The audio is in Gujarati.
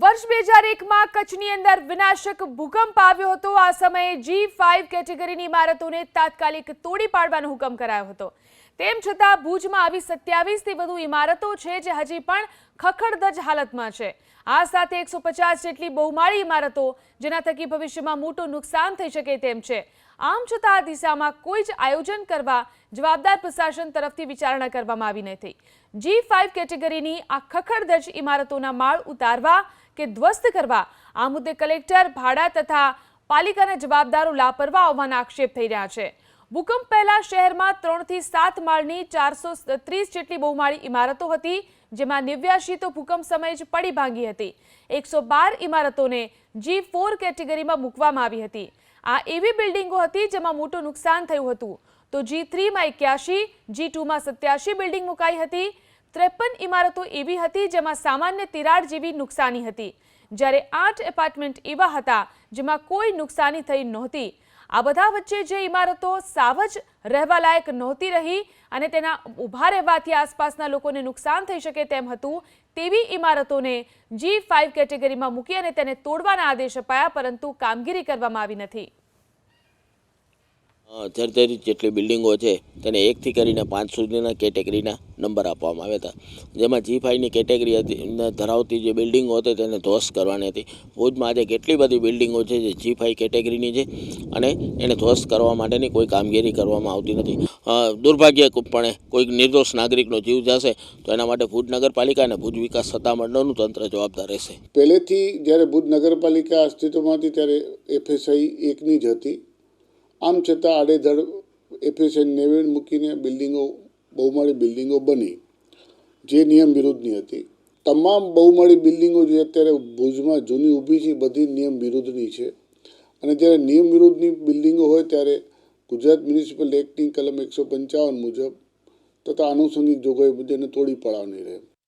વર્ષ 2001માં કચ્છની અંદર વિનાશક ભૂકંપ આવ્યો હતો। આ સમયે G5 કેટેગરીની ઇમારતોને તાત્કાલિક તોડી પાડવાનો હુકમ કરાયો હતો। તેમ છતાં ભુજમાં આવી 27 થી વધુ ઇમારતો છે જે હજી પણ ખખડધજ હાલતમાં છે। આ સાથે 150 જેટલી બહુમાળી ઇમારતો જેના થકી ભવિષ્યમાં મોટું નુકસાન થઈ શકે તેમ છે। આમ છતાં આ દિશામાં કોઈ જ આયોજન કરવા જવાબદાર પ્રશાસન તરફથી વિચારણા કરવામાં આવી નથી। G5 કેટેગરીની આ ખખડધજ ઇમારતોના માળ ઉતારવા કે ધ્વસ્ત કરવા આ મુદ્દે કલેક્ટર, ભાડા તથા પાલિકાના જવાબદારો લાપરવાહ હોવાના આક્ષેપ થઈ રહ્યા છે। ભૂકંપ પહેલા શહેરમાં 3 થી 7 માળની 430 જેટલી બહુમાળી ઇમારતો હતી, જેમાં 89 તો ભૂકંપ સમયે જ પડી ભાંગી હતી। 112 ઇમારતોને G4 કેટેગરીમાં મૂકવામાં આવી હતી। આ એવી બિલ્ડિંગો હતી જેમાં મોટું નુકસાન થયું હતું, તો G3માં 81, G2માં 87 બિલ્ડિંગ મુકાઈ હતી। 53 ઇમારતો એવી હતી જેમાં સામાન્ય તિરાડ જેવી નુકસાની હતી, જ્યારે 8 એપાર્ટમેન્ટ એવા હતા જેમાં કોઈ નુકસાની થઈ નહોતી। આ બધા વચ્ચે જે ઇમારતો સાવ જ રહેવા લાયક નહોતી રહી અને તેના ઊભા રહેવાથી આસપાસના લોકોને નુકસાન થઈ શકે તેમ હતું, તેવી ઇમારતોને G5 કેટેગરીમાં મૂકી અને તેને તોડવાના આદેશ અપાયા, પરંતુ કામગીરી કરવામાં આવી નથી। 33 જેટલી બિલ્ડિંગો છે તેને 1 થી કરીને 5 સુધીના કેટેગરીના નંબર આપવામાં આવ્યા હતા, જેમાં G5ની કેટેગરી હતી ધરાવતી જે બિલ્ડિંગો હતી તેને ધ્વસ્ત કરવાની હતી। ભુજમાં આજે કેટલી બધી બિલ્ડિંગો છે જે G5 કેટેગરીની છે અને એને ધ્વસ્ત કરવા માટેની કોઈ કામગીરી કરવામાં આવતી નથી। દુર્ભાગ્યપણે કોઈ નિર્દોષ નાગરિકનો જીવ જશે તો એના માટે ભુજ નગરપાલિકા અને ભુજ વિકાસ સત્તામંડળનું તંત્ર જવાબદાર રહેશે। પહેલેથી જ્યારે ભુજ નગરપાલિકા અસ્તિત્વમાં હતી ત્યારે FSI 1ની જ હતી। આમ છતાં આડેધડ FSI 90 મૂકીને બિલ્ડિંગો બહુમાળી બિલ્ડિંગો બની જે નિયમ વિરુદ્ધની હતી। તમામ બહુમાળી બિલ્ડિંગો જે અત્યારે ભુજમાં જૂની ઊભી છે બધી નિયમ વિરુદ્ધની છે, અને જ્યારે નિયમ વિરુદ્ધની બિલ્ડિંગો હોય ત્યારે ગુજરાત મ્યુનિસિપલ એક્ટની કલમ 155 મુજબ તથા આનુષંગિક જોગવાઈ મુજબ એને તોડી પાડવાની રહે।